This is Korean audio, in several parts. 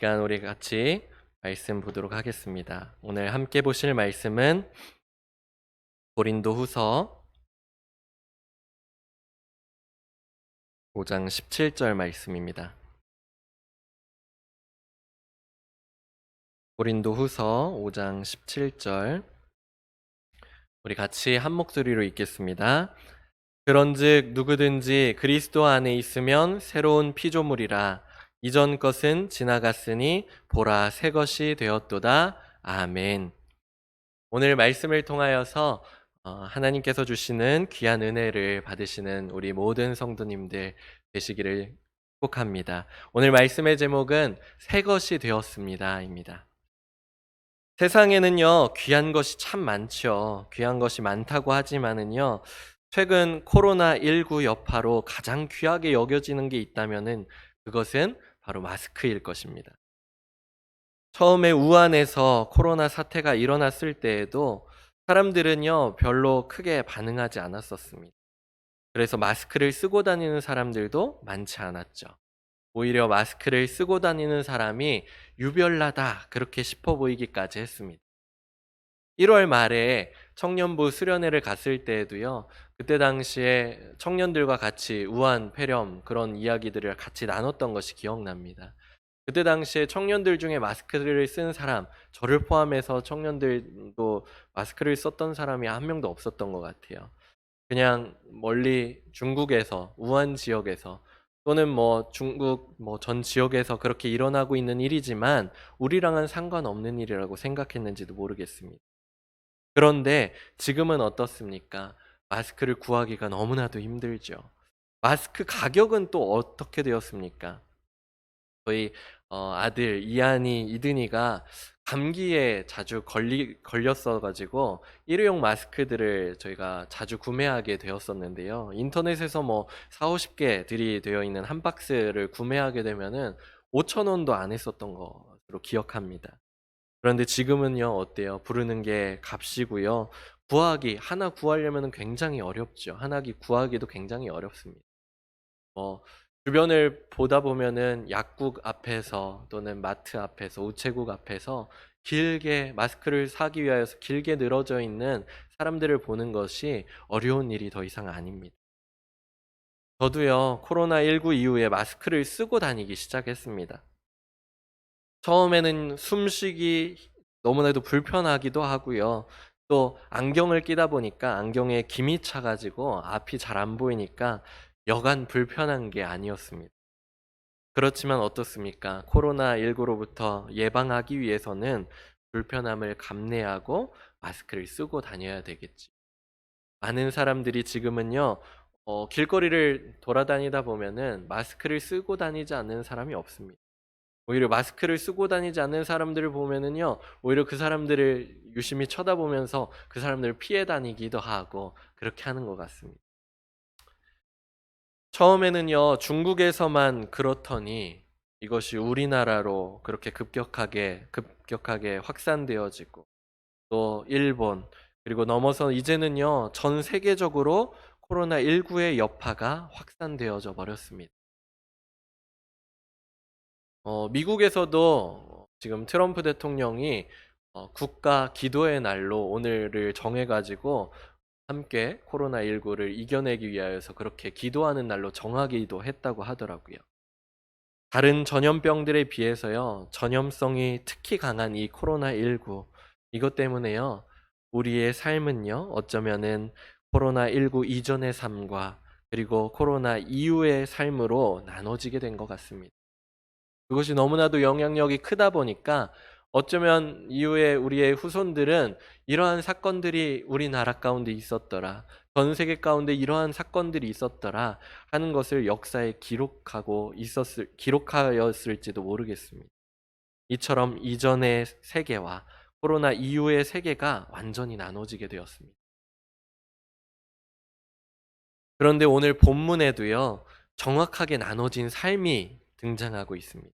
시간 우리 같이 말씀 보도록 하겠습니다. 오늘 함께 보실 말씀은 고린도후서 5장 17절 말씀입니다. 고린도후서 5장 17절 우리 같이 한 목소리로 읽겠습니다. 그런즉 누구든지 그리스도 안에 있으면 새로운 피조물이라 이전 것은 지나갔으니 보라 새 것이 되었도다. 아멘. 오늘 말씀을 통하여서 하나님께서 주시는 귀한 은혜를 받으시는 우리 모든 성도님들 되시기를 축복합니다. 오늘 말씀의 제목은 새 것이 되었습니다입니다. 세상에는요, 귀한 것이 참 많죠. 귀한 것이 많다고 하지만은요, 최근 코로나19 여파로 가장 귀하게 여겨지는 게 있다면은 그것은 바로 마스크일 것입니다. 처음에 우한에서 코로나 사태가 일어났을 때에도 사람들은요, 별로 크게 반응하지 않았었습니다. 그래서 마스크를 쓰고 다니는 사람들도 많지 않았죠. 오히려 마스크를 쓰고 다니는 사람이 유별나다 그렇게 싶어 보이기까지 했습니다. 1월 말에 청년부 수련회를 갔을 때에도요, 그때 당시에 청년들과 같이 우한 폐렴 그런 이야기들을 같이 나눴던 것이 기억납니다. 그때 당시에 청년들 중에 마스크를 쓴 사람, 저를 포함해서 청년들도 마스크를 썼던 사람이 한 명도 없었던 것 같아요. 그냥 멀리 중국에서, 우한 지역에서 또는 뭐 중국 전 지역에서 그렇게 일어나고 있는 일이지만 우리랑은 상관없는 일이라고 생각했는지도 모르겠습니다. 그런데 지금은 어떻습니까? 마스크를 구하기가 너무나도 힘들죠. 마스크 가격은 또 어떻게 되었습니까? 저희 아들 이한이, 이든이가 감기에 자주 걸렸어가지고 일회용 마스크들을 저희가 자주 구매하게 되었었는데요. 인터넷에서 뭐 40-50개들이 되어 있는 한 박스를 구매하게 되면은 5,000원도 안 했었던 것으로 기억합니다. 그런데 지금은요, 어때요? 부르는 게 값이고요. 하나 구하려면 굉장히 어렵죠. 하나 구하기도 굉장히 어렵습니다. 주변을 보다 보면은 약국 앞에서 또는 마트 앞에서, 우체국 앞에서 길게 마스크를 사기 위하여서 길게 늘어져 있는 사람들을 보는 것이 어려운 일이 더 이상 아닙니다. 저도요, 코로나19 이후에 마스크를 쓰고 다니기 시작했습니다. 처음에는 숨쉬기 너무나도 불편하기도 하고요. 또 안경을 끼다 보니까 안경에 김이 차가지고 앞이 잘 안 보이니까 여간 불편한 게 아니었습니다. 그렇지만 어떻습니까? 코로나19로부터 예방하기 위해서는 불편함을 감내하고 마스크를 쓰고 다녀야 되겠지. 많은 사람들이 지금은요, 길거리를 돌아다니다 보면은 마스크를 쓰고 다니지 않는 사람이 없습니다. 오히려 마스크를 쓰고 다니지 않는 사람들을 보면은요, 오히려 그 사람들을 유심히 쳐다보면서 그 사람들을 피해 다니기도 하고 그렇게 하는 것 같습니다. 처음에는요, 중국에서만 그렇더니 이것이 우리나라로 그렇게 급격하게 확산되어지고 또 일본 그리고 넘어서 이제는요, 전 세계적으로 코로나19의 여파가 확산되어져 버렸습니다. 미국에서도 지금 트럼프 대통령이 국가 기도의 날로 오늘을 정해가지고 함께 코로나19를 이겨내기 위하여서 그렇게 기도하는 날로 정하기도 했다고 하더라고요. 다른 전염병들에 비해서요, 전염성이 특히 강한 이 코로나19, 이것 때문에요, 우리의 삶은요, 어쩌면은 코로나19 이전의 삶과 그리고 코로나 이후의 삶으로 나눠지게 된 것 같습니다. 그것이 너무나도 영향력이 크다 보니까 어쩌면 이후에 우리의 후손들은 이러한 사건들이 우리나라 가운데 있었더라, 전 세계 가운데 이러한 사건들이 있었더라 하는 것을 역사에 기록하였을지도 모르겠습니다. 이처럼 이전의 세계와 코로나 이후의 세계가 완전히 나눠지게 되었습니다. 그런데 오늘 본문에도요, 정확하게 나눠진 삶이 등장하고 있습니다.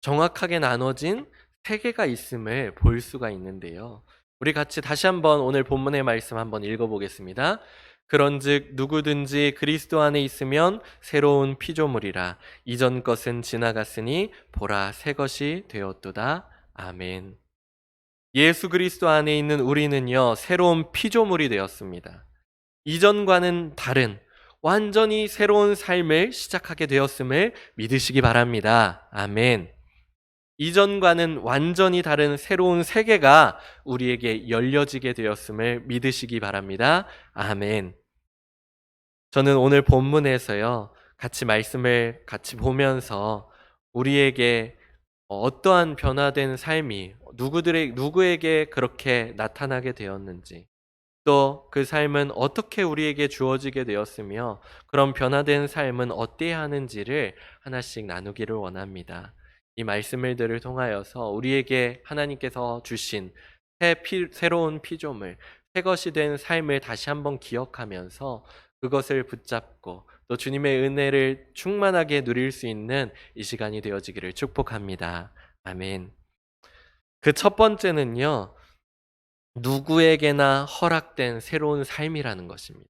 정확하게 나눠진 세계가 있음을 볼 수가 있는데요. 우리 같이 다시 한번 오늘 본문의 말씀 한번 읽어보겠습니다. 그런즉 누구든지 그리스도 안에 있으면 새로운 피조물이라. 이전 것은 지나갔으니 보라 새 것이 되었도다. 아멘. 예수 그리스도 안에 있는 우리는요, 새로운 피조물이 되었습니다. 이전과는 다른 완전히 새로운 삶을 시작하게 되었음을 믿으시기 바랍니다. 아멘. 이전과는 완전히 다른 새로운 세계가 우리에게 열려지게 되었음을 믿으시기 바랍니다. 아멘. 저는 오늘 본문에서요, 같이 말씀을 같이 보면서 우리에게 어떠한 변화된 삶이 누구에게 그렇게 나타나게 되었는지, 또 그 삶은 어떻게 우리에게 주어지게 되었으며 그런 변화된 삶은 어때야 하는지를 하나씩 나누기를 원합니다. 이 말씀을 통하여서 우리에게 하나님께서 주신 새로운 피조물, 새 것이 된 삶을 다시 한번 기억하면서 그것을 붙잡고 또 주님의 은혜를 충만하게 누릴 수 있는 이 시간이 되어지기를 축복합니다. 아멘. 그 첫 번째는요, 누구에게나 허락된 새로운 삶이라는 것입니다.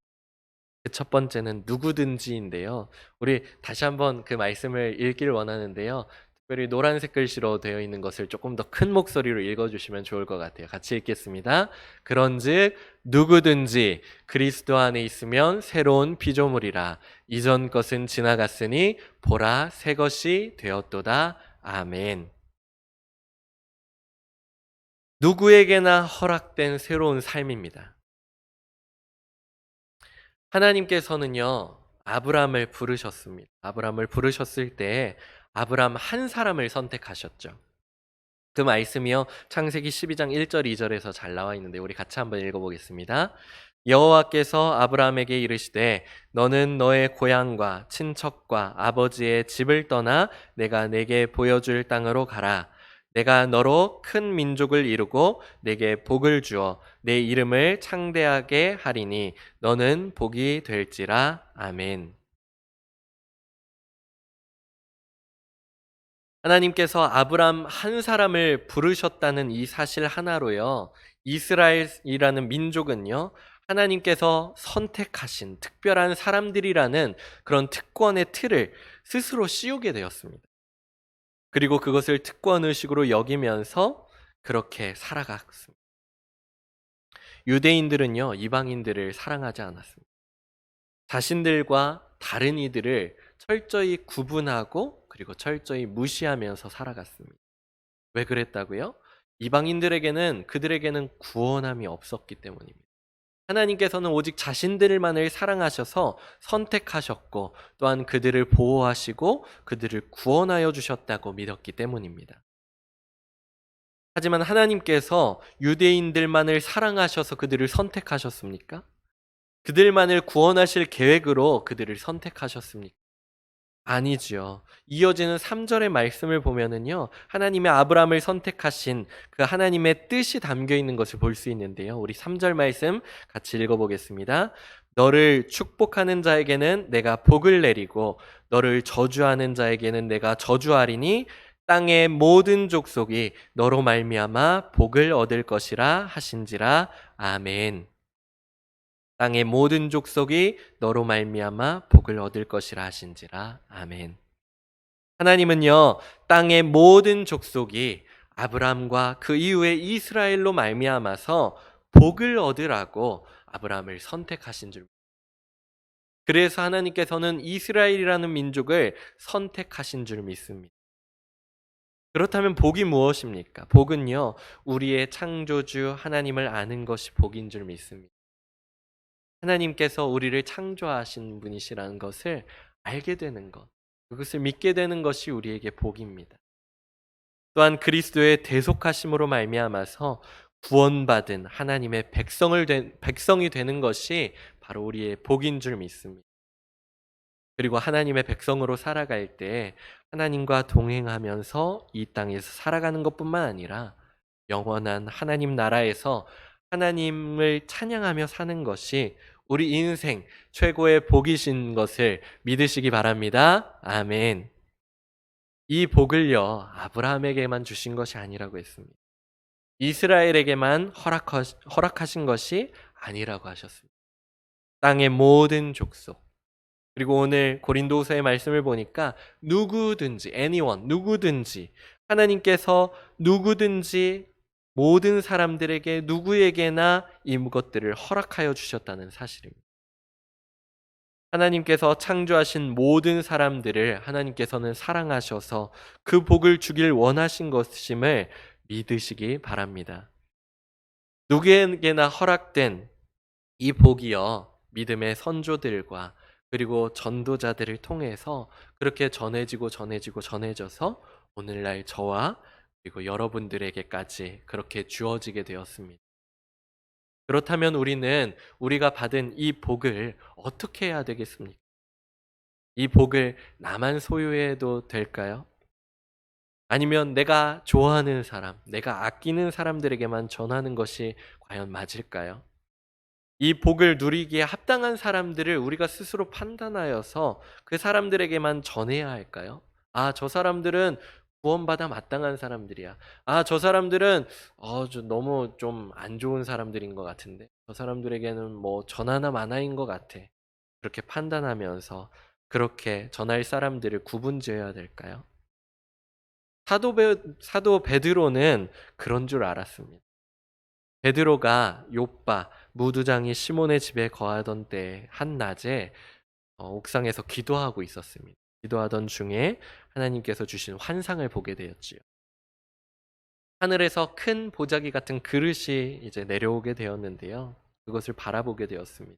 그 첫 번째는 누구든지인데요. 우리 다시 한번 그 말씀을 읽기를 원하는데요. 특별히 노란색 글씨로 되어 있는 것을 조금 더 큰 목소리로 읽어주시면 좋을 것 같아요. 같이 읽겠습니다. 그런즉 누구든지 그리스도 안에 있으면 새로운 피조물이라. 이전 것은 지나갔으니 보라 새 것이 되었도다. 아멘. 누구에게나 허락된 새로운 삶입니다. 하나님께서는요, 아브람을 부르셨습니다. 아브람을 부르셨을 때 아브람 한 사람을 선택하셨죠. 그 말씀이요, 창세기 12장 1절 2절에서 잘 나와 있는데 우리 같이 한번 읽어보겠습니다. 여호와께서 아브람에게 이르시되 너는 너의 고향과 친척과 아버지의 집을 떠나 내가 내게 보여줄 땅으로 가라. 내가 너로 큰 민족을 이루고 내게 복을 주어 내 이름을 창대하게 하리니 너는 복이 될지라. 아멘. 하나님께서 아브람 한 사람을 부르셨다는 이 사실 하나로요, 이스라엘이라는 민족은요, 하나님께서 선택하신 특별한 사람들이라는 그런 특권의 틀을 스스로 씌우게 되었습니다. 그리고 그것을 특권 의식으로 여기면서 그렇게 살아갔습니다. 유대인들은요, 이방인들을 사랑하지 않았습니다. 자신들과 다른 이들을 철저히 구분하고 그리고 철저히 무시하면서 살아갔습니다. 왜 그랬다고요? 이방인들에게는 그들에게는 구원함이 없었기 때문입니다. 하나님께서는 오직 자신들만을 사랑하셔서 선택하셨고 또한 그들을 보호하시고 그들을 구원하여 주셨다고 믿었기 때문입니다. 하지만 하나님께서 유대인들만을 사랑하셔서 그들을 선택하셨습니까? 그들만을 구원하실 계획으로 그들을 선택하셨습니까? 아니지요. 이어지는 3절의 말씀을 보면은요, 하나님의 아브람을 선택하신 그 하나님의 뜻이 담겨 있는 것을 볼 수 있는데요. 우리 3절 말씀 같이 읽어보겠습니다. 너를 축복하는 자에게는 내가 복을 내리고 너를 저주하는 자에게는 내가 저주하리니 땅의 모든 족속이 너로 말미암아 복을 얻을 것이라 하신지라. 아멘. 땅의 모든 족속이 너로 말미암아 복을 얻을 것이라 하신지라. 아멘. 하나님은요, 땅의 모든 족속이 아브람과 그 이후에 이스라엘로 말미암아서 복을 얻으라고 아브람을 선택하신 줄. 그래서 하나님께서는 이스라엘이라는 민족을 선택하신 줄 믿습니다. 그렇다면 복이 무엇입니까? 복은요, 우리의 창조주 하나님을 아는 것이 복인 줄 믿습니다. 하나님께서 우리를 창조하신 분이시라는 것을 알게 되는 것, 그것을 믿게 되는 것이 우리에게 복입니다. 또한 그리스도의 대속하심으로 말미암아서 구원받은 하나님의 백성이 되는 것이 바로 우리의 복인 줄 믿습니다. 그리고 하나님의 백성으로 살아갈 때 하나님과 동행하면서 이 땅에서 살아가는 것뿐만 아니라 영원한 하나님 나라에서 하나님을 찬양하며 사는 것이 우리 인생 최고의 복이신 것을 믿으시기 바랍니다. 아멘. 이 복을요, 아브라함에게만 주신 것이 아니라고 했습니다. 이스라엘에게만 허락하신 것이 아니라고 하셨습니다. 땅의 모든 족속. 그리고 오늘 고린도후서의 말씀을 보니까 누구든지 anyone 누구든지 하나님께서 누구든지 모든 사람들에게 누구에게나 이것들을 허락하여 주셨다는 사실입니다. 하나님께서 창조하신 모든 사람들을 하나님께서는 사랑하셔서 그 복을 주길 원하신 것임을 믿으시기 바랍니다. 누구에게나 허락된 이 복이요, 믿음의 선조들과 그리고 전도자들을 통해서 그렇게 전해져서 오늘날 저와 그리고 여러분들에게까지 그렇게 주어지게 되었습니다. 그렇다면 우리는 우리가 받은 이 복을 어떻게 해야 되겠습니까? 이 복을 나만 소유해도 될까요? 아니면 내가 좋아하는 사람, 내가 아끼는 사람들에게만 전하는 것이 과연 맞을까요? 이 복을 누리기에 합당한 사람들을 우리가 스스로 판단하여서 그 사람들에게만 전해야 할까요? 아, 저 사람들은 구원받아 마땅한 사람들이야. 아, 저 사람들은 너무 좀 안 좋은 사람들인 것 같은데. 저 사람들에게는 뭐 전하나 마나인 것 같아. 그렇게 판단하면서 그렇게 전할 사람들을 구분지어야 될까요? 사도 베드로는 그런 줄 알았습니다. 베드로가 욥바 무두장이 시몬의 집에 거하던 때 한낮에 옥상에서 기도하고 있었습니다. 기도하던 중에 하나님께서 주신 환상을 보게 되었지요. 하늘에서 큰 보자기 같은 그릇이 이제 내려오게 되었는데요. 그것을 바라보게 되었습니다.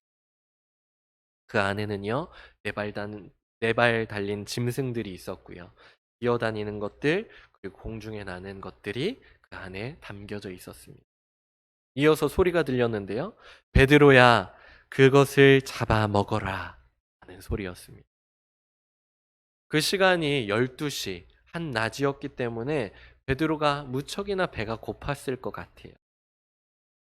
그 안에는요, 네 발 달린 짐승들이 있었고요. 기어다니는 것들, 그리고 공중에 나는 것들이 그 안에 담겨져 있었습니다. 이어서 소리가 들렸는데요. 베드로야, 그것을 잡아 먹어라 하는 소리였습니다. 그 시간이 12시 한낮이었기 때문에 베드로가 무척이나 배가 고팠을 것 같아요.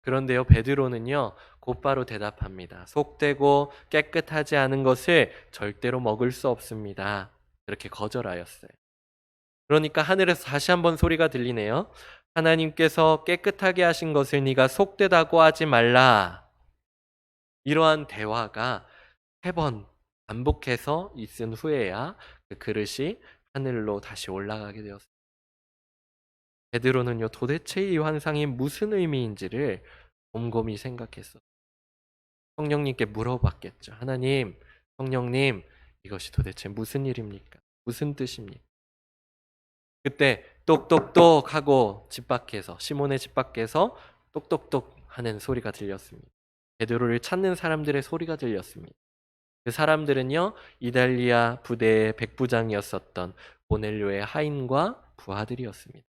그런데요, 베드로는요, 곧바로 대답합니다. 속되고 깨끗하지 않은 것을 절대로 먹을 수 없습니다. 그렇게 거절하였어요. 그러니까 하늘에서 다시 한번 소리가 들리네요. 하나님께서 깨끗하게 하신 것을 네가 속되다고 하지 말라. 이러한 대화가 3번 반복해서 있은 후에야 그 그릇이 하늘로 다시 올라가게 되었습니다. 베드로는요, 도대체 이 환상이 무슨 의미인지를 곰곰이 생각했어. 성령님께 물어봤겠죠. 하나님, 성령님, 이것이 도대체 무슨 일입니까? 무슨 뜻입니까? 그때 똑똑똑 하고 집 밖에서, 시몬의 집 밖에서 똑똑똑 하는 소리가 들렸습니다. 베드로를 찾는 사람들의 소리가 들렸습니다. 그 사람들은요, 이달리아 부대의 백부장이었었던 고넬료의 하인과 부하들이었습니다.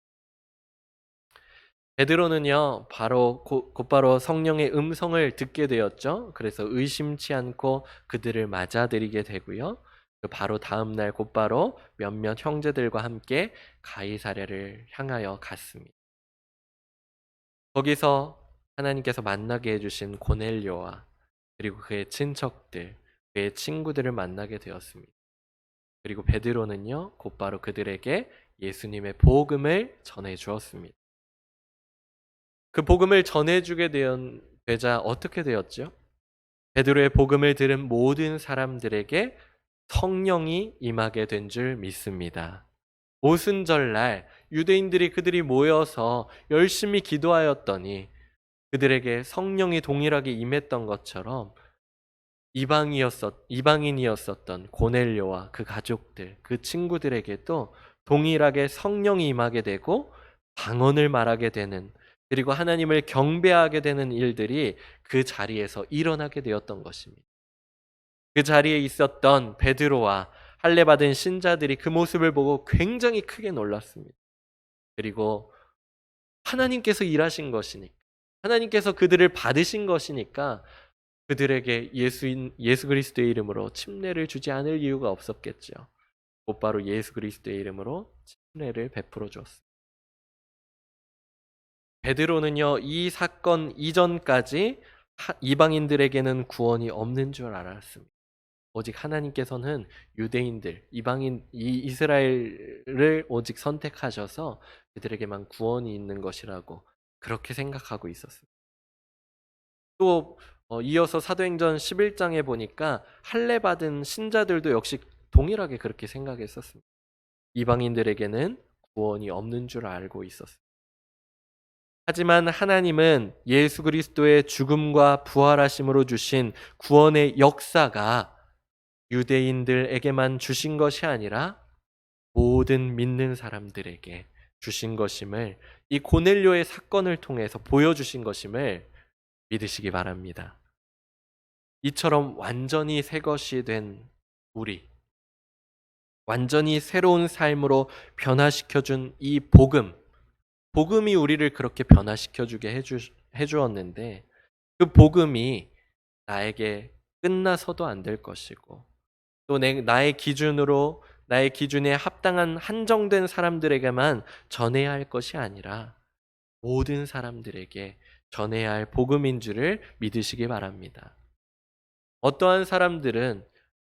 베드로는요, 곧바로 성령의 음성을 듣게 되었죠. 그래서 의심치 않고 그들을 맞아들이게 되고요. 그 바로 다음 날 곧바로 몇몇 형제들과 함께 가이사랴를 향하여 갔습니다. 거기서 하나님께서 만나게 해주신 고넬료와 그리고 그의 친척들, 그의 친구들을 만나게 되었습니다. 그리고 베드로는요, 곧바로 그들에게 예수님의 복음을 전해 주었습니다. 그 복음을 전해주게 되자 어떻게 되었죠? 베드로의 복음을 들은 모든 사람들에게 성령이 임하게 된 줄 믿습니다. 오순절날 유대인들이 그들이 모여서 열심히 기도하였더니 그들에게 성령이 동일하게 임했던 것처럼 이방인이었었던 고넬료와 그 가족들, 그 친구들에게도 동일하게 성령이 임하게 되고 방언을 말하게 되는, 그리고 하나님을 경배하게 되는 일들이 그 자리에서 일어나게 되었던 것입니다. 그 자리에 있었던 베드로와 할례받은 신자들이 그 모습을 보고 굉장히 크게 놀랐습니다. 그리고 하나님께서 일하신 것이니까, 하나님께서 그들을 받으신 것이니까 그들에게 예수 그리스도의 이름으로 침례를 주지 않을 이유가 없었겠죠. 곧바로 예수 그리스도의 이름으로 침례를 베풀어 주었습니다. 베드로는요, 이 사건 이전까지 이방인들에게는 구원이 없는 줄 알았습니다. 오직 하나님께서는 유대인들, 이스라엘을 오직 선택하셔서 그들에게만 구원이 있는 것이라고 그렇게 생각하고 있었습니다. 또 이어서 사도행전 11장에 보니까 할례 받은 신자들도 역시 동일하게 그렇게 생각했었습니다. 이방인들에게는 구원이 없는 줄 알고 있었습니다. 하지만 하나님은 예수 그리스도의 죽음과 부활하심으로 주신 구원의 역사가 유대인들에게만 주신 것이 아니라 모든 믿는 사람들에게 주신 것임을, 이 고넬료의 사건을 통해서 보여주신 것임을 믿으시기 바랍니다. 이처럼 완전히 새 것이 된 우리, 완전히 새로운 삶으로 변화시켜준 이 복음이 우리를 그렇게 변화시켜주게 해주었는데, 그 복음이 나에게 끝나서도 안 될 것이고, 또 나의 기준에 합당한 한정된 사람들에게만 전해야 할 것이 아니라 모든 사람들에게 전해야 할 복음인 줄을 믿으시기 바랍니다. 어떠한 사람들은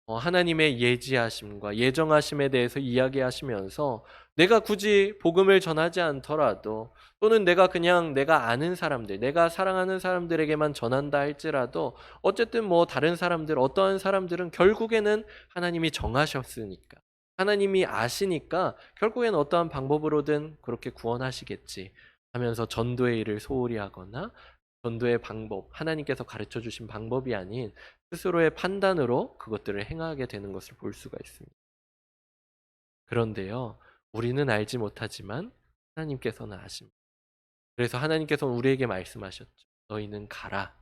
하나님의 예지하심과 예정하심에 대해서 이야기하시면서 내가 굳이 복음을 전하지 않더라도, 또는 내가 그냥 내가 아는 사람들, 내가 사랑하는 사람들에게만 전한다 할지라도 어쨌든 다른 사람들, 어떠한 사람들은 결국에는 하나님이 정하셨으니까, 하나님이 아시니까 결국엔 어떠한 방법으로든 그렇게 구원하시겠지 하면서 전도의 일을 소홀히 하거나, 전도의 방법, 하나님께서 가르쳐 주신 방법이 아닌 스스로의 판단으로 그것들을 행하게 되는 것을 볼 수가 있습니다. 그런데요, 우리는 알지 못하지만 하나님께서는 아십니다. 그래서 하나님께서는 우리에게 말씀하셨죠. 너희는 가라.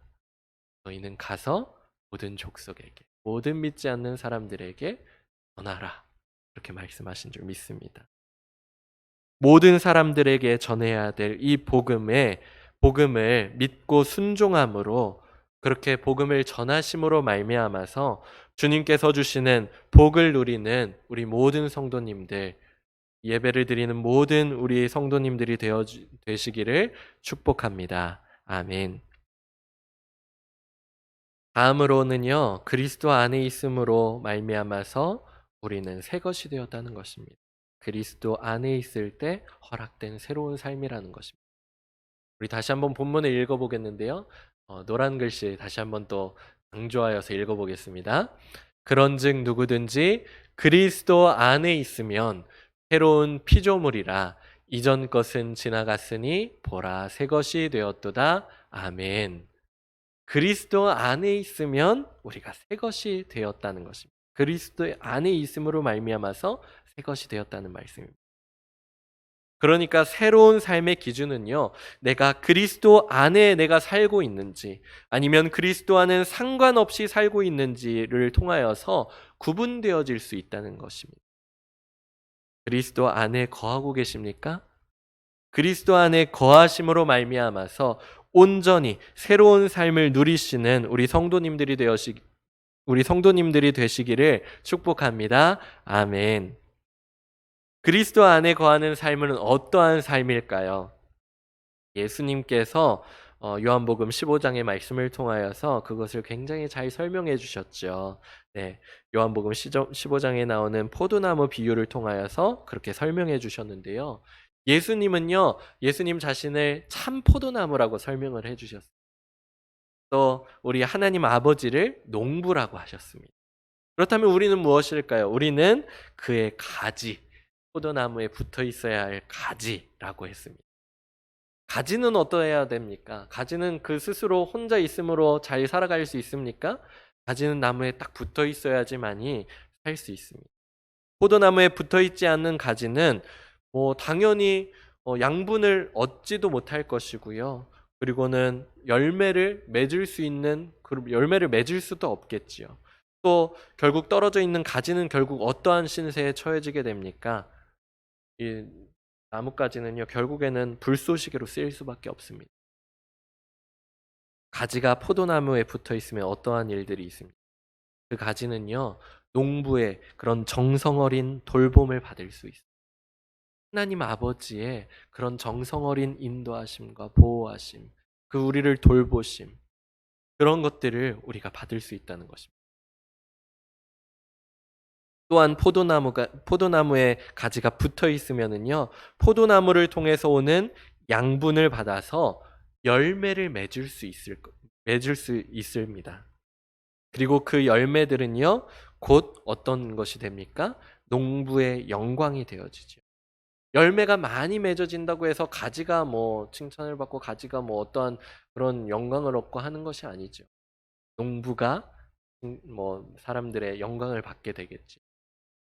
너희는 가서 모든 족속에게, 모든 믿지 않는 사람들에게 전하라. 그렇게 말씀하신 줄 믿습니다. 모든 사람들에게 전해야 될 이 복음을 믿고 순종함으로, 그렇게 복음을 전하심으로 말미암아서 주님께서 주시는 복을 누리는 우리 모든 성도님들, 예배를 드리는 모든 우리 성도님들이 되시기를 축복합니다. 아멘. 다음으로는요, 그리스도 안에 있음으로 말미암아서 우리는 새 것이 되었다는 것입니다. 그리스도 안에 있을 때 허락된 새로운 삶이라는 것입니다. 우리 다시 한번 본문을 읽어보겠는데요. 노란 글씨 다시 한번 또 강조하여서 읽어보겠습니다. 그런즉 누구든지 그리스도 안에 있으면 새로운 피조물이라, 이전 것은 지나갔으니 보라 새 것이 되었도다. 아멘. 그리스도 안에 있으면 우리가 새 것이 되었다는 것입니다. 그리스도 안에 있음으로 말미암아서 새 것이 되었다는 말씀입니다. 그러니까 새로운 삶의 기준은요, 내가 그리스도 안에 내가 살고 있는지, 아니면 그리스도 안은 상관없이 살고 있는지를 통하여서 구분되어질 수 있다는 것입니다. 그리스도 안에 거하고 계십니까? 그리스도 안에 거하심으로 말미암아서 온전히 새로운 삶을 누리시는 우리 성도님들이 되시기를 축복합니다. 아멘. 그리스도 안에 거하는 삶은 어떠한 삶일까요? 예수님께서 요한복음 15장의 말씀을 통하여서 그것을 굉장히 잘 설명해 주셨죠. 네, 요한복음 15장에 나오는 포도나무 비유를 통하여서 그렇게 설명해 주셨는데요. 예수님 자신을 참 포도나무라고 설명을 해 주셨어요. 또 우리 하나님 아버지를 농부라고 하셨습니다. 그렇다면 우리는 무엇일까요? 우리는 그의 가지, 포도나무에 붙어 있어야 할 가지라고 했습니다. 가지는 어떠해야 됩니까? 가지는 그 스스로 혼자 있음으로 잘 살아갈 수 있습니까? 가지는 나무에 딱 붙어 있어야지만이 살 수 있습니다. 포도나무에 붙어 있지 않는 가지는 당연히 양분을 얻지도 못할 것이고요. 그리고는 열매를 맺을 수도 없겠지요. 또 결국 떨어져 있는 가지는 결국 어떠한 신세에 처해지게 됩니까? 이 나뭇가지는요, 결국에는 불쏘시개로 쓰일 수밖에 없습니다. 가지가 포도나무에 붙어 있으면 어떠한 일들이 있습니까? 그 가지는요, 농부의 그런 정성어린 돌봄을 받을 수 있습니다. 하나님 아버지의 그런 정성어린 인도하심과 보호하심, 그 우리를 돌보심, 그런 것들을 우리가 받을 수 있다는 것입니다. 또한 포도나무에 가지가 붙어 있으면은요, 포도나무를 통해서 오는 양분을 받아서 열매를 맺을 수 있을 맺을 수 있습니다. 그리고 그 열매들은요, 곧 어떤 것이 됩니까? 농부의 영광이 되어지죠. 열매가 많이 맺어진다고 해서 가지가 뭐 칭찬을 받고 가지가 뭐 어떠한 그런 영광을 얻고 하는 것이 아니죠. 농부가 뭐 사람들의 영광을 받게 되겠지.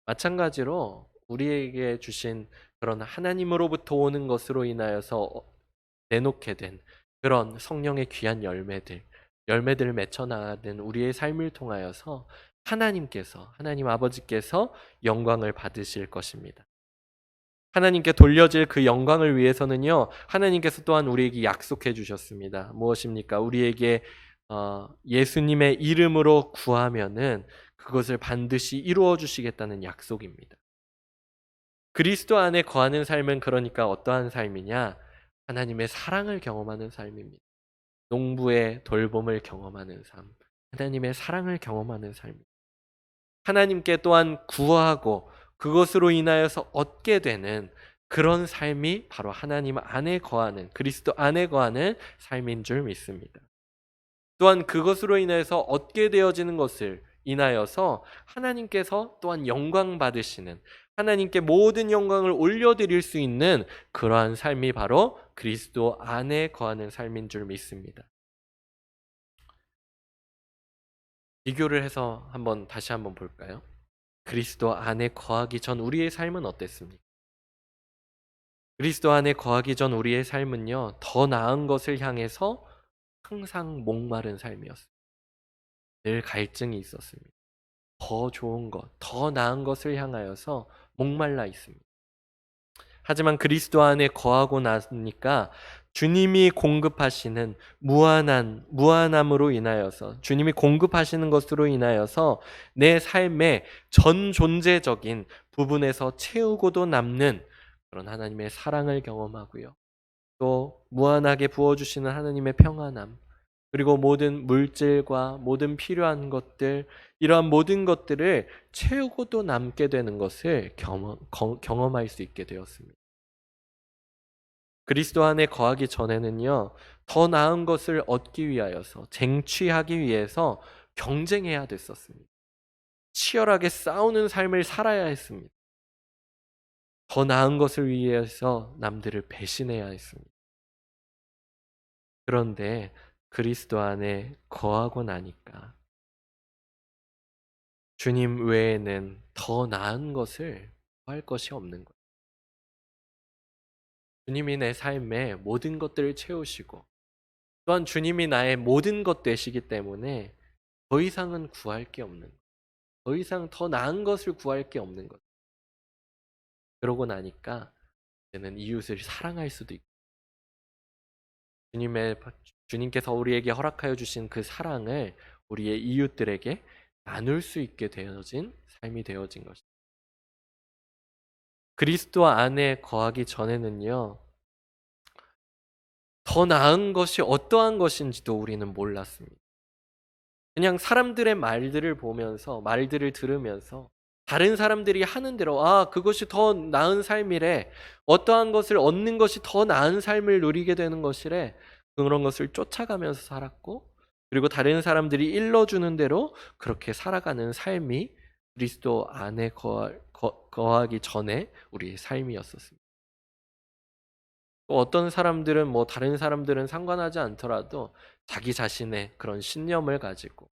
마찬가지로 우리에게 주신 그런 하나님으로부터 오는 것으로 인하여서 내놓게 된 그런 성령의 귀한 열매들을 맺혀 나가는 우리의 삶을 통하여서 하나님 아버지께서 영광을 받으실 것입니다. 하나님께 돌려질 그 영광을 위해서는요, 하나님께서 또한 우리에게 약속해 주셨습니다. 무엇입니까? 우리에게 예수님의 이름으로 구하면은 그것을 반드시 이루어 주시겠다는 약속입니다. 그리스도 안에 거하는 삶은 그러니까 어떠한 삶이냐? 하나님의 사랑을 경험하는 삶입니다. 농부의 돌봄을 경험하는 삶, 하나님의 사랑을 경험하는 삶입니다. 하나님께 또한 구하고 그것으로 인하여서 얻게 되는 그런 삶이 바로 하나님 안에 거하는, 그리스도 안에 거하는 삶인 줄 믿습니다. 또한 그것으로 인해서 얻게 되어지는 것을 인하여서 하나님께서 또한 영광 받으시는, 하나님께 모든 영광을 올려드릴 수 있는 그러한 삶이 바로 그리스도 안에 거하는 삶인 줄 믿습니다. 비교를 해서 다시 한번 볼까요? 그리스도 안에 거하기 전 우리의 삶은 어땠습니까? 그리스도 안에 거하기 전 우리의 삶은요, 더 나은 것을 향해서 항상 목마른 삶이었습니다. 늘 갈증이 있었습니다. 더 좋은 것, 더 나은 것을 향하여서 목말라 있습니다. 하지만 그리스도 안에 거하고 나니까 주님이 공급하시는 무한함으로 인하여서, 주님이 공급하시는 것으로 인하여서 내 삶의 전 존재적인 부분에서 채우고도 남는 그런 하나님의 사랑을 경험하고요. 또 무한하게 부어주시는 하나님의 평안함, 그리고 모든 물질과 모든 필요한 것들, 이러한 모든 것들을 채우고도 남게 되는 것을 경험할 수 있게 되었습니다. 그리스도 안에 거하기 전에는요, 더 나은 것을 얻기 위하여서, 쟁취하기 위해서 경쟁해야 됐었습니다. 치열하게 싸우는 삶을 살아야 했습니다. 더 나은 것을 위해서 남들을 배신해야 했습니다. 그런데 그리스도 안에 거하고 나니까 주님 외에는 더 나은 것을 구할 것이 없는 거예요. 주님이 내 삶의 모든 것들을 채우시고 또한 주님이 나의 모든 것 되시기 때문에 더 이상은 구할 게 없는 거예요. 더 이상 더 나은 것을 구할 게 없는 거예요. 그러고 나니까 이제는 이웃을 사랑할 수도 있고 주님께서 우리에게 허락하여 주신 그 사랑을 우리의 이웃들에게 나눌 수 있게 되어진 삶이 되어진 것입니다. 그리스도 안에 거하기 전에는요, 더 나은 것이 어떠한 것인지도 우리는 몰랐습니다. 그냥 사람들의 말들을 들으면서 다른 사람들이 하는 대로, 그것이 더 나은 삶이래. 어떠한 것을 얻는 것이 더 나은 삶을 누리게 되는 것이래. 그런 것을 쫓아가면서 살았고, 그리고 다른 사람들이 일러주는 대로 그렇게 살아가는 삶이 그리스도 안에 거하기 전에 우리의 삶이었었습니다. 또 어떤 사람들은 다른 사람들은 상관하지 않더라도 자기 자신의 그런 신념을 가지고,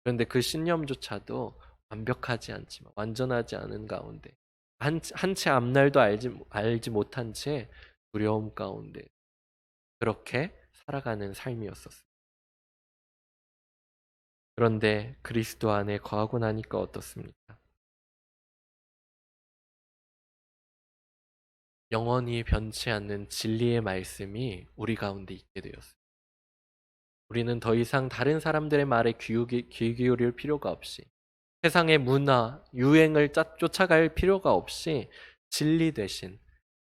그런데 그 신념조차도 완벽하지 않지만 완전하지 않은 가운데 한 채 앞날도 알지 못한 채 두려움 가운데 그렇게 살아가는 삶이었었어요. 그런데 그리스도 안에 거하고 나니까 어떻습니까? 영원히 변치 않는 진리의 말씀이 우리 가운데 있게 되었어요. 우리는 더 이상 다른 사람들의 말에 귀 기울일 필요가 없이, 세상의 문화, 유행을 쫓아갈 필요가 없이 진리 대신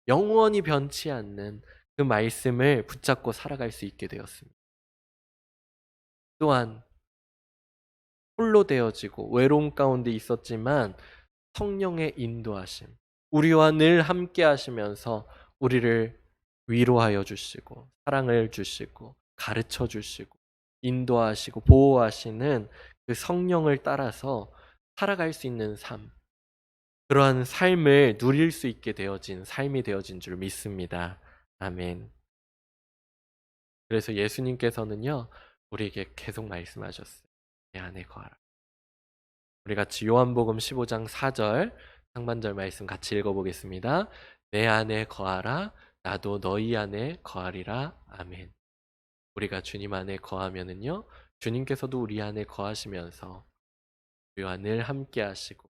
영원히 변치 않는 그 말씀을 붙잡고 살아갈 수 있게 되었습니다. 또한 홀로 되어지고 외로움 가운데 있었지만 성령의 인도하심, 우리와 늘 함께 하시면서 우리를 위로하여 주시고 사랑을 주시고 가르쳐 주시고 인도하시고 보호하시는 그 성령을 따라서 살아갈 수 있는 삶, 그러한 삶을 누릴 수 있게 되어진 삶이 되어진 줄 믿습니다. 아멘. 그래서 예수님께서는요, 우리에게 계속 말씀하셨어요. 내 안에 거하라. 우리 같이 요한복음 15장 4절 상반절 말씀 같이 읽어보겠습니다. 내 안에 거하라. 나도 너희 안에 거하리라. 아멘. 우리가 주님 안에 거하면은요, 주님께서도 우리 안에 거하시면서 우리와 늘 함께 하시고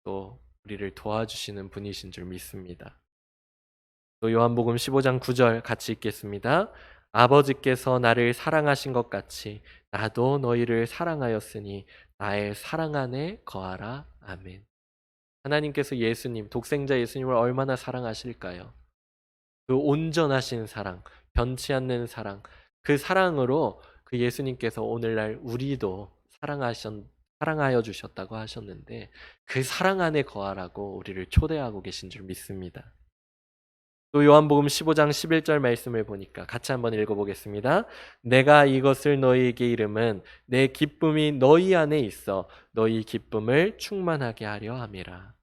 또 우리를 도와주시는 분이신 줄 믿습니다. 또 요한복음 15장 9절 같이 읽겠습니다. 아버지께서 나를 사랑하신 것 같이 나도 너희를 사랑하였으니 나의 사랑 안에 거하라. 아멘. 하나님께서 예수님, 독생자 예수님을 얼마나 사랑하실까요? 그 온전하신 사랑, 변치 않는 사랑, 그 사랑으로 그 예수님께서 오늘날 우리도 사랑하여 주셨다고 하셨는데 그 사랑 안에 거하라고 우리를 초대하고 계신 줄 믿습니다. 또 요한복음 15장 11절 말씀을 보니까 같이 한번 읽어보겠습니다. 내가 이것을 너희에게 이름은 내 기쁨이 너희 안에 있어 너희 기쁨을 충만하게 하려 함이라.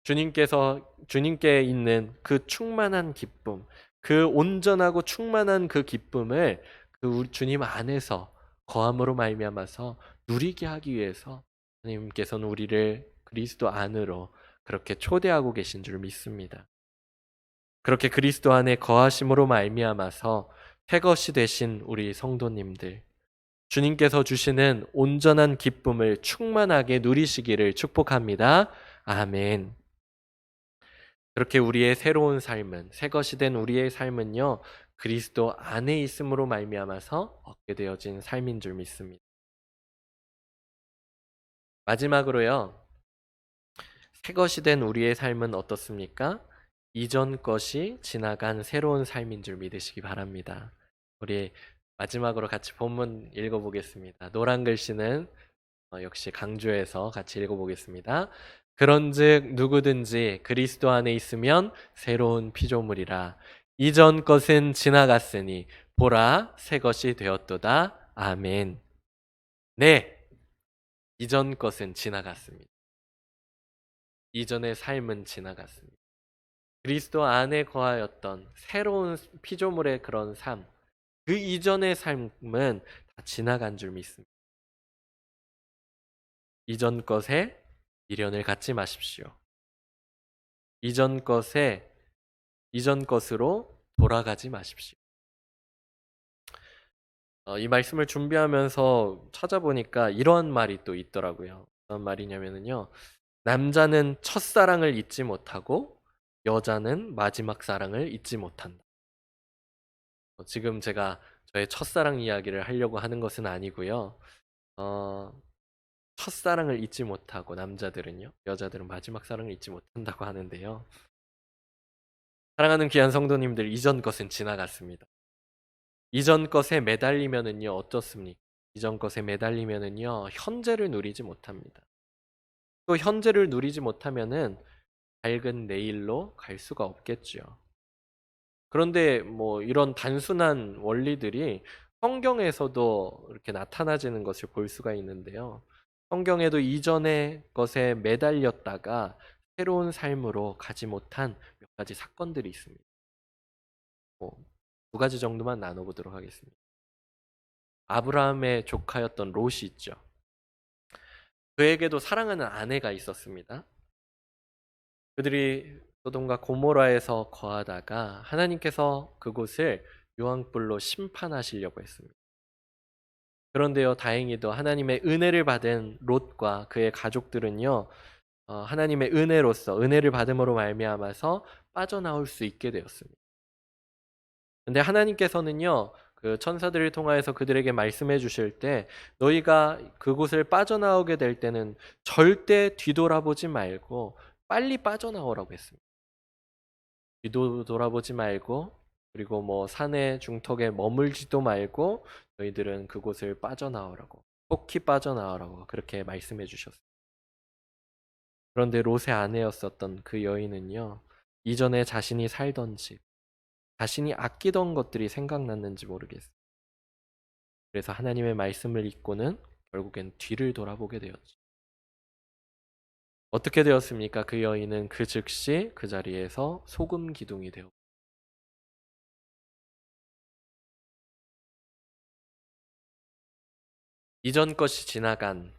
주님께 있는 그 충만한 기쁨, 그 온전하고 충만한 그 기쁨을 그 주님 안에서 거함으로 말미암아서 누리게 하기 위해서 하나님께서는 우리를 그리스도 안으로 그렇게 초대하고 계신 줄 믿습니다. 그렇게 그리스도 안에 거하심으로 말미암아서 새것이 되신 우리 성도님들, 주님께서 주시는 온전한 기쁨을 충만하게 누리시기를 축복합니다. 아멘. 그렇게 우리의 새로운 삶은, 새것이 된 우리의 삶은요, 그리스도 안에 있음으로 말미암아서 얻게 되어진 삶인 줄 믿습니다. 마지막으로요, 새것이 된 우리의 삶은 어떻습니까? 이전 것이 지나간 새로운 삶인 줄 믿으시기 바랍니다. 우리 마지막으로 같이 본문 읽어보겠습니다. 노란 글씨는 역시 강조해서 같이 읽어보겠습니다. 그런즉 누구든지 그리스도 안에 있으면 새로운 피조물이라. 이전 것은 지나갔으니 보라 새 것이 되었도다. 아멘. 네, 이전 것은 지나갔습니다. 이전의 삶은 지나갔습니다. 그리스도 안에 거하였던 새로운 피조물의 그런 삶, 그 이전의 삶은 다 지나간 줄 믿습니다. 이전 것에 미련을 갖지 마십시오. 이전 것으로 돌아가지 마십시오. 이 말씀을 준비하면서 찾아보니까 이런 말이 또 있더라고요. 어떤 말이냐면요. 남자는 첫사랑을 잊지 못하고 여자는 마지막 사랑을 잊지 못한다. 지금 제가 저의 첫사랑 이야기를 하려고 하는 것은 아니고요. 첫사랑을 잊지 못하고 남자들은요, 여자들은 마지막 사랑을 잊지 못한다고 하는데요. 사랑하는 귀한 성도님들, 이전 것은 지나갔습니다. 이전 것에 매달리면은요, 어떻습니까? 이전 것에 매달리면은요, 현재를 누리지 못합니다. 또 현재를 누리지 못하면은 밝은 내일로 갈 수가 없겠죠. 그런데 뭐 이런 단순한 원리들이 성경에서도 이렇게 나타나지는 것을 볼 수가 있는데요. 성경에도 이전의 것에 매달렸다가 새로운 삶으로 가지 못한 몇 가지 사건들이 있습니다. 두 가지 정도만 나눠보도록 하겠습니다. 아브라함의 조카였던 롯이 있죠. 그에게도 사랑하는 아내가 있었습니다. 그들이 소돔과 고모라에서 거하다가 하나님께서 그곳을 유황불로 심판하시려고 했습니다. 그런데요, 다행히도 하나님의 은혜를 받은 롯과 그의 가족들은요, 하나님의 은혜를 받음으로 말미암아서 빠져나올 수 있게 되었습니다. 근데 하나님께서는요, 그 천사들을 통하여서 그들에게 말씀해 주실 때 너희가 그곳을 빠져나오게 될 때는 절대 뒤돌아보지 말고 빨리 빠져나오라고 했습니다. 뒤돌아보지 말고 그리고 뭐 산의 중턱에 머물지도 말고 너희들은 그곳을 빠져나오라고, 속히 빠져나오라고 그렇게 말씀해 주셨어요. 그런데 롯의 아내였었던 그 여인은요, 이전에 자신이 살던 집, 자신이 아끼던 것들이 생각났는지 모르겠어요. 그래서 하나님의 말씀을 잊고는 결국엔 뒤를 돌아보게 되었죠. 어떻게 되었습니까? 그 여인은 그 즉시 그 자리에서 소금 기둥이 되었고, 이전 것이 지나간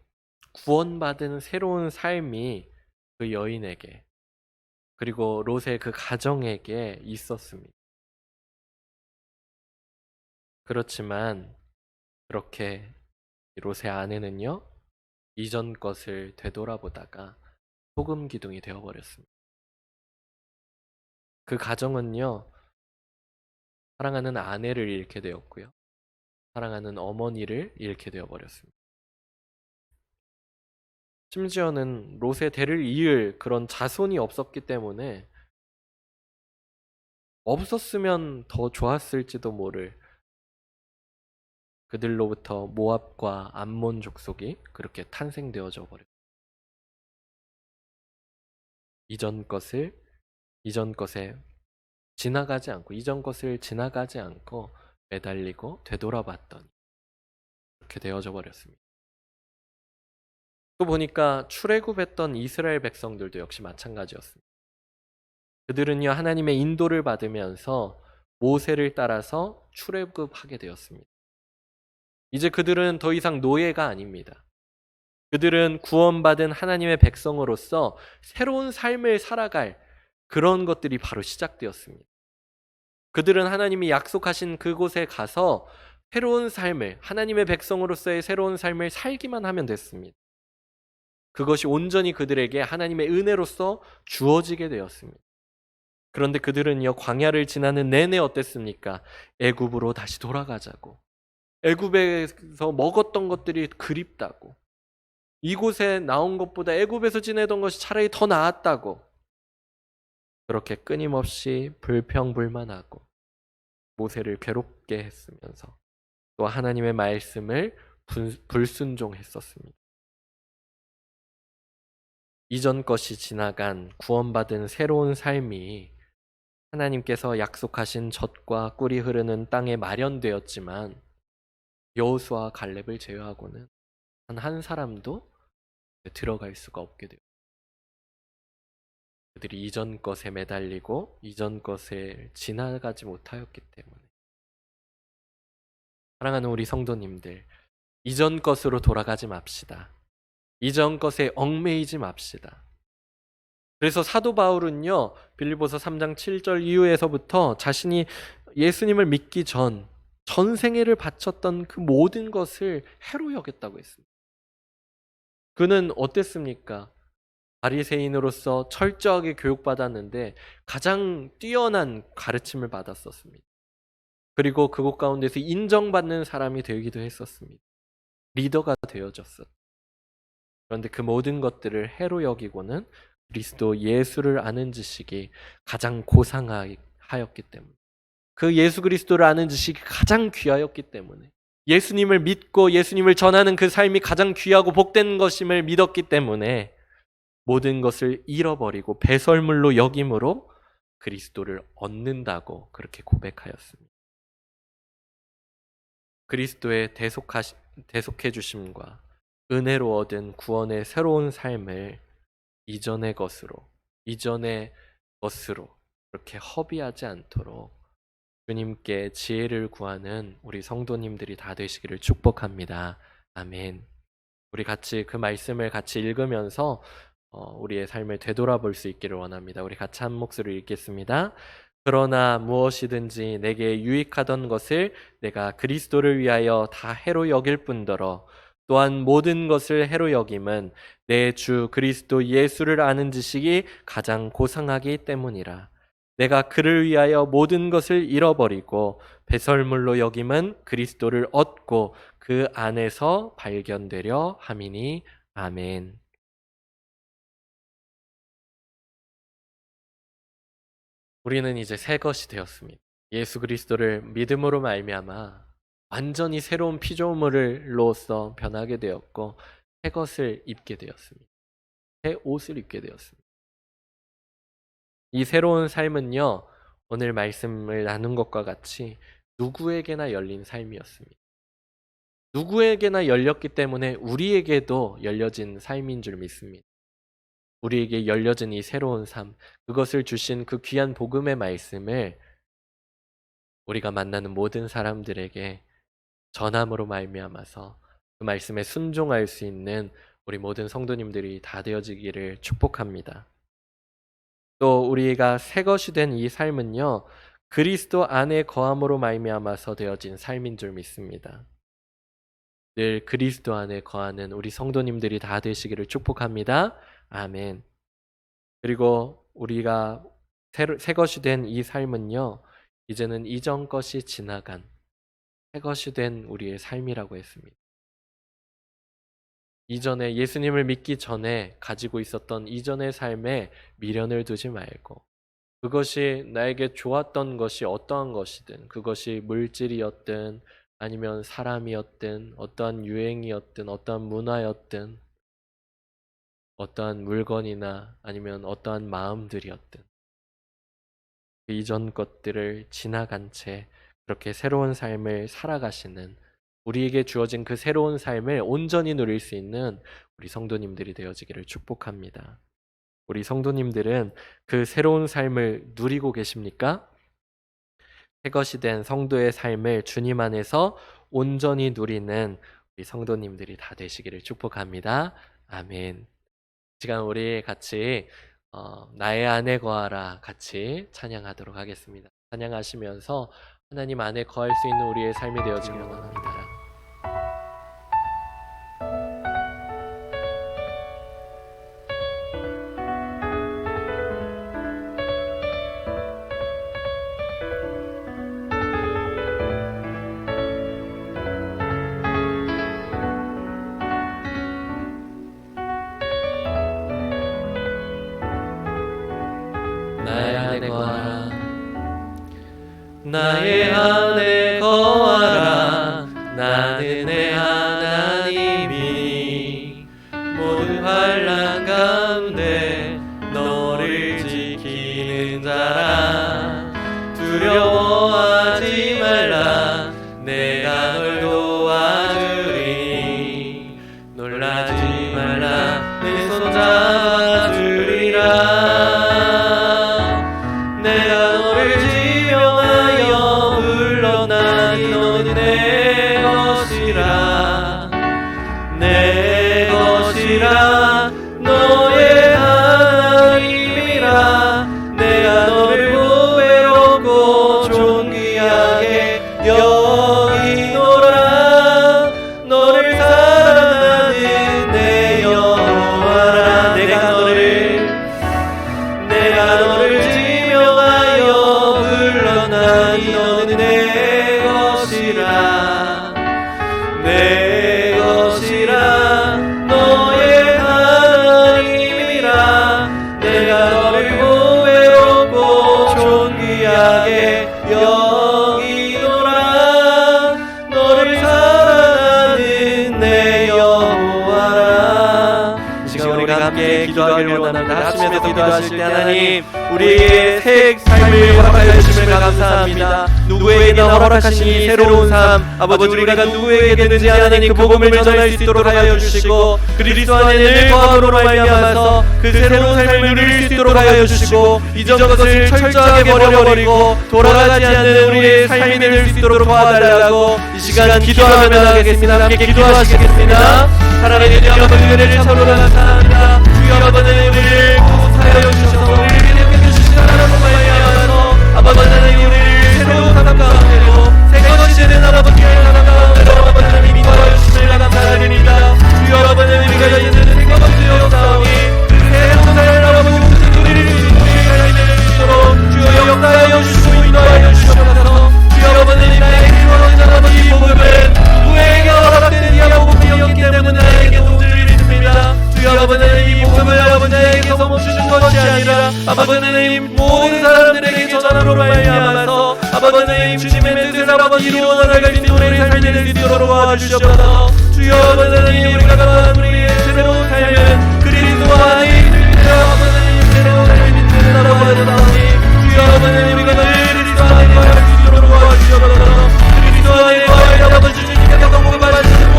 구원받은 새로운 삶이 그 여인에게, 그리고 롯의 그 가정에게 있었습니다. 그렇지만 그렇게 롯의 아내는요, 이전 것을 되돌아보다가 소금 기둥이 되어버렸습니다. 그 가정은요, 사랑하는 아내를 잃게 되었고요, 사랑하는 어머니를 잃게 되어버렸습니다. 심지어는 롯의 대를 이을 그런 자손이 없었기 때문에, 없었으면 더 좋았을지도 모를, 그들로부터 모압과 암몬 족속이 그렇게 탄생되어져 버렸습니다. 이전 것을 이전 것에 지나가지 않고, 이전 것을 지나가지 않고 매달리고 되돌아봤더니 그렇게 되어져 버렸습니다. 또 보니까 출애굽했던 이스라엘 백성들도 역시 마찬가지였습니다. 그들은요, 하나님의 인도를 받으면서 모세를 따라서 출애굽하게 되었습니다. 이제 그들은 더 이상 노예가 아닙니다. 그들은 구원받은 하나님의 백성으로서 새로운 삶을 살아갈 그런 것들이 바로 시작되었습니다. 그들은 하나님이 약속하신 그곳에 가서 새로운 삶을, 하나님의 백성으로서의 새로운 삶을 살기만 하면 됐습니다. 그것이 온전히 그들에게 하나님의 은혜로서 주어지게 되었습니다. 그런데 그들은요, 광야를 지나는 내내 어땠습니까? 애굽으로 다시 돌아가자고, 애굽에서 먹었던 것들이 그립다고, 이곳에 나온 것보다 애굽에서 지내던 것이 차라리 더 나았다고, 그렇게 끊임없이 불평불만하고 모세를 괴롭게 했으면서 또 하나님의 말씀을 불순종했었습니다. 이전 것이 지나간 구원받은 새로운 삶이 하나님께서 약속하신 젖과 꿀이 흐르는 땅에 마련되었지만, 여호수아 갈렙을 제외하고는 단 한 사람도 들어갈 수가 없게 돼요. 그들이 이전 것에 매달리고 이전 것에 지나가지 못하였기 때문에. 사랑하는 우리 성도님들, 이전 것으로 돌아가지 맙시다. 이전 것에 얽매이지 맙시다. 그래서 사도 바울은요, 빌립보서 3장 7절 이후에서부터 자신이 예수님을 믿기 전생애를 바쳤던 그 모든 것을 해로 여겼다고 했습니다. 그는 어땠습니까? 바리새인으로서 철저하게 교육받았는데 가장 뛰어난 가르침을 받았었습니다. 그리고 그곳 가운데서 인정받는 사람이 되기도 했었습니다. 리더가 되어졌었죠. 그런데 그 모든 것들을 해로 여기고는 그리스도 예수를 아는 지식이 가장 고상하였기 때문에, 그 예수 그리스도를 아는 지식이 가장 귀하였기 때문에, 예수님을 믿고 예수님을 전하는 그 삶이 가장 귀하고 복된 것임을 믿었기 때문에 모든 것을 잃어버리고 배설물로 여김으로 그리스도를 얻는다고 그렇게 고백하였습니다. 그리스도의 대속해 주심과 은혜로 얻은 구원의 새로운 삶을 이전의 것으로 그렇게 허비하지 않도록 주님께 지혜를 구하는 우리 성도님들이 다 되시기를 축복합니다. 아멘. 우리 같이 그 말씀을 같이 읽으면서 우리의 삶을 되돌아볼 수 있기를 원합니다. 우리 같이 한 목소리로 읽겠습니다. 그러나 무엇이든지 내게 유익하던 것을 내가 그리스도를 위하여 다 해로 여길 뿐더러 또한 모든 것을 해로 여김은 내 주 그리스도 예수를 아는 지식이 가장 고상하기 때문이라. 내가 그를 위하여 모든 것을 잃어버리고 배설물로 여김은 그리스도를 얻고 그 안에서 발견되려 함이니. 아멘. 우리는 이제 새 것이 되었습니다. 예수 그리스도를 믿음으로 말미암아 완전히 새로운 피조물로서 변하게 되었고, 새 것을 입게 되었습니다. 새 옷을 입게 되었습니다. 이 새로운 삶은요, 오늘 말씀을 나눈 것과 같이 누구에게나 열린 삶이었습니다. 누구에게나 열렸기 때문에 우리에게도 열려진 삶인 줄 믿습니다. 우리에게 열려진 이 새로운 삶, 그것을 주신 그 귀한 복음의 말씀을 우리가 만나는 모든 사람들에게 전함으로 말미암아서 그 말씀에 순종할 수 있는 우리 모든 성도님들이 다 되어지기를 축복합니다. 또 우리가 새 것이 된 이 삶은요, 그리스도 안에 거함으로 말미암아서 되어진 삶인 줄 믿습니다. 늘 그리스도 안에 거하는 우리 성도님들이 다 되시기를 축복합니다. 아멘. 그리고 우리가 새 것이 된 이 삶은요, 이제는 이전 것이 지나간 새 것이 된 우리의 삶이라고 했습니다. 이전에 예수님을 믿기 전에 가지고 있었던 이전의 삶에 미련을 두지 말고, 그것이 나에게 좋았던 것이 어떠한 것이든, 그것이 물질이었든 아니면 사람이었든 어떠한 유행이었든 어떠한 문화였든 어떠한 물건이나 아니면 어떠한 마음들이었든 그 이전 것들을 지나간 채 그렇게 새로운 삶을 살아가시는, 우리에게 주어진 그 새로운 삶을 온전히 누릴 수 있는 우리 성도님들이 되어지기를 축복합니다. 우리 성도님들은 그 새로운 삶을 누리고 계십니까? 새것이 된 성도의 삶을 주님 안에서 온전히 누리는 우리 성도님들이 다 되시기를 축복합니다. 아멘. 시간 우리 같이 나의 안에 거하라 같이 찬양하도록 하겠습니다. 찬양하시면서 하나님 안에 거할 수 있는 우리의 삶이 되어지길 원합니다. 나의 안에 거하라, 나의 안에 거하라. 나는 내 하나님이 모든 환난 가운데 너를 지키는 자라. 두려워하지 말라, 내가 널 도와주리. 놀라지 말라, 내 손 잡아주리라. 내가 너를 지명하여 불렀나니 너는 내 것이라. 내 것이라, 너의 하나님이라. 내가 너를 보배롭고 존귀하게 여기노라. 너를 사랑하는 내 여호와라. 내가 너를 지명하여 불렀나니 너는 내 것이라. 내 것이라, 너의 하나님이라. 내가 너를 보배롭고 존귀하게 여기노라. 너를 사랑하는 내 여호와라. 이 시간 우리가 함께 기도하기를 원합니다. 하시면서 기도하실 때 하나님, 우리의 새 삶을 허락하여 주심을 감사합니다. 누구에게나 허락하신 이 새로운 삶, 아버지 우리가 누구에게든지 하나님 그 복음을 전할 수 있도록 하여 주시고, 그리스도 안에 늘 거함으로 말미암아서 그 새로운 삶을 누릴 수 있도록 하여 주시고, 이전 것을 철저하게 버려버리고 돌아가지 않는 우리의 삶이 될 수 있도록 도와달라고 이 시간 기도하며 하겠습니다. 함께 기도하시겠습니다. 사랑하는 여러분의 은혜를 참으로 감사합니다. 주여 아버지 우리를 구속하여 주셔서 우리를 이렇게 주시라고 말미암아서 아버지 하나님 우리를 새로운 삶 가운데로 새것이 되는 아버지의 삶 가운데로 아버지 하나님 인도하여 주심을 감사드립니다. 주여 아버지 우리가 이제는 새것이 되었사오니 그 새로운 삶을 아버지 우리를 삶을 주시도록 주여 역사하여 주시고 인도하여 주시옵소서. 주여 아버지 나의 기도하는 아버지 복음은 누구에게 허락된 이 복음이었기 때문에 나에게 도움을 믿습니다. 주여 아버지 이 복음을 아버지 나에게서 멈추신 것이 아니라 아버지 하나님 모든 사람들에게 전함으로 말미암아서 아버지 하나님 주님의 뜻을 아버지 이루어 나갈 수 있는 우리의 삶이 될 수 있도록 도와주시옵소서. 주여 아버지 하나님 우리가 가는 우리의 새로운 삶은 그리스도 안에 있습니다. 아버지 하나님 새로운 삶을 믿는 아버지 하나님, 주여 아버지 하나님 우리가 늘 그리스도 안에 거할 수 있도록 도와주시옵소서. 그리스도 안에 거할 아버지 주님께서 복을 받으시는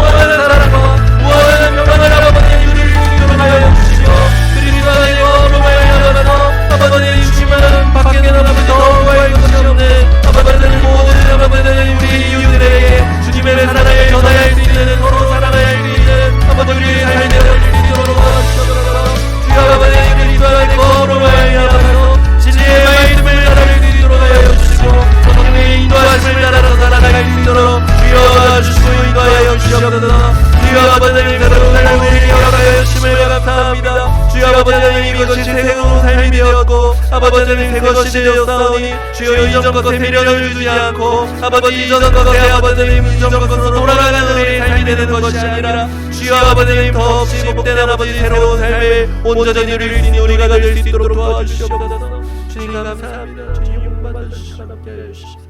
이전 것에 미련을 두지 않고 아버지 이전 것에 아버지님 이전 것으로 돌아가는 우리의 삶이 되는 것이 아니라 주여 아버지님 더없이 복된 아버지 새로운 삶을 온전히 누릴 수 있는 우리가 될 수 있도록 도와주시옵소서. 주님 감사합니다. 주님 용받으시고 함께 하여 주시옵소서.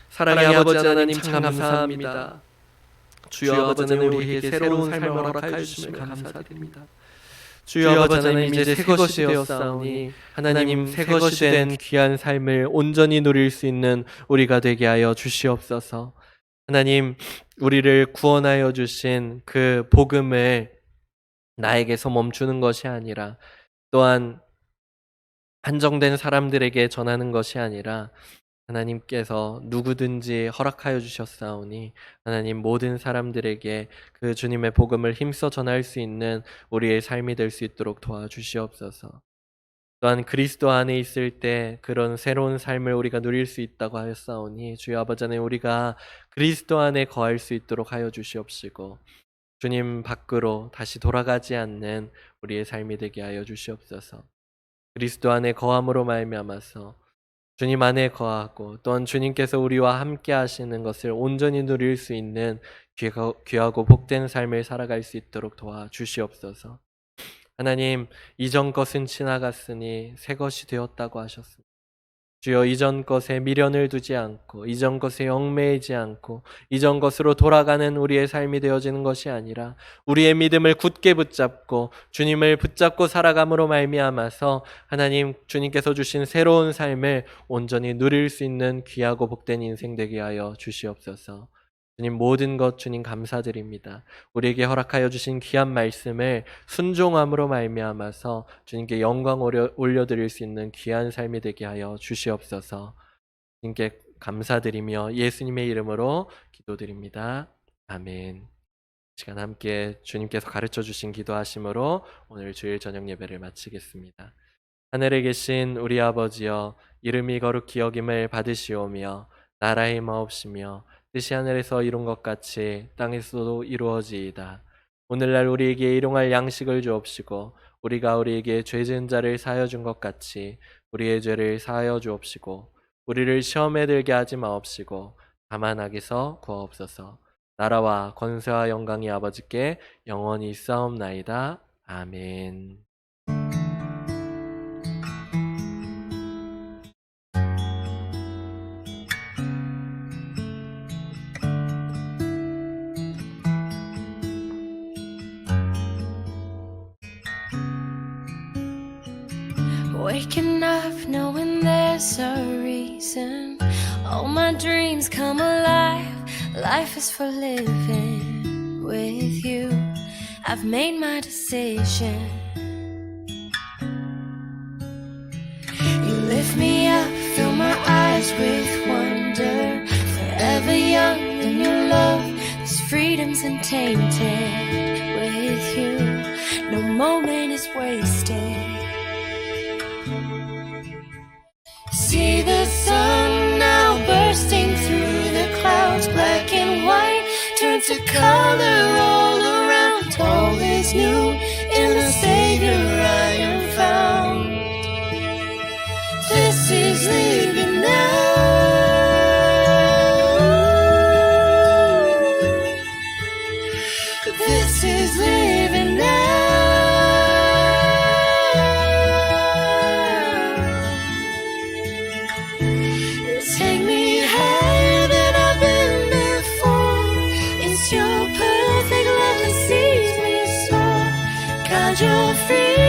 사랑의 아버지 하나님 참 감사합니다. 주여 아버지는 우리에게 새로운 삶을 허락하여 주심을 감사드립니다. 주여 아버지 하나님 이제 새 것이 되었사오니 하나님 새 것이 된 귀한 삶을 온전히 누릴 수 있는 우리가 되게 하여 주시옵소서. 하나님 우리를 구원하여 주신 그 복음을 나에게서 멈추는 것이 아니라 또한 한정된 사람들에게 전하는 것이 아니라 하나님께서 누구든지 허락하여 주셨사오니 하나님 모든 사람들에게 그 주님의 복음을 힘써 전할 수 있는 우리의 삶이 될 수 있도록 도와주시옵소서. 또한 그리스도 안에 있을 때 그런 새로운 삶을 우리가 누릴 수 있다고 하였사오니 주여 아버지 하나님 우리가 그리스도 안에 거할 수 있도록 하여 주시옵시고 주님 밖으로 다시 돌아가지 않는 우리의 삶이 되게 하여 주시옵소서. 그리스도 안에 거함으로 말미암아서 주님 안에 거하고 또한 주님께서 우리와 함께 하시는 것을 온전히 누릴 수 있는 귀하고 복된 삶을 살아갈 수 있도록 도와주시옵소서. 하나님 이전 것은 지나갔으니 새 것이 되었다고 하셨습니다. 주여 이전 것에 미련을 두지 않고 이전 것에 얽매이지 않고 이전 것으로 돌아가는 우리의 삶이 되어지는 것이 아니라 우리의 믿음을 굳게 붙잡고 주님을 붙잡고 살아감으로 말미암아서 하나님 주님께서 주신 새로운 삶을 온전히 누릴 수 있는 귀하고 복된 인생 되게 하여 주시옵소서. 주님 모든 것 주님 감사드립니다. 우리에게 허락하여 주신 귀한 말씀을 순종함으로 말미암아서 주님께 영광 올려드릴 수 있는 귀한 삶이 되게 하여 주시옵소서. 주님께 감사드리며 예수님의 이름으로 기도드립니다. 아멘. 시간 함께 주님께서 가르쳐 주신 기도하심으로 오늘 주일 저녁 예배를 마치겠습니다. 하늘에 계신 우리 아버지여 이름이 거룩히 여김을 받으시오며 나라의 마옵시며 뜻이 하늘에서 이룬 것 같이 땅에서도 이루어지이다. 오늘날 우리에게 일용할 양식을 주옵시고 우리가 우리에게 죄 지은 자를 사하여 준 것 같이 우리의 죄를 사하여 주옵시고 우리를 시험에 들게 하지 마옵시고 다만 악에서 구하옵소서. 나라와 권세와 영광이 아버지께 영원히 있사옵나이다. 아멘. Waking up knowing there's a reason. All my dreams come alive. Life is for living with you. I've made my decision. You lift me up, fill my eyes with wonder. Forever young in your love. This freedom's untainted with you. No moment is wasted. See the sun now bursting through the clouds. Black and white turn to color all around. All is new in the Savior I am found. This is living now. This is living now. Take me higher than I've been before. It's your perfect love that sees me soar. God, you're free.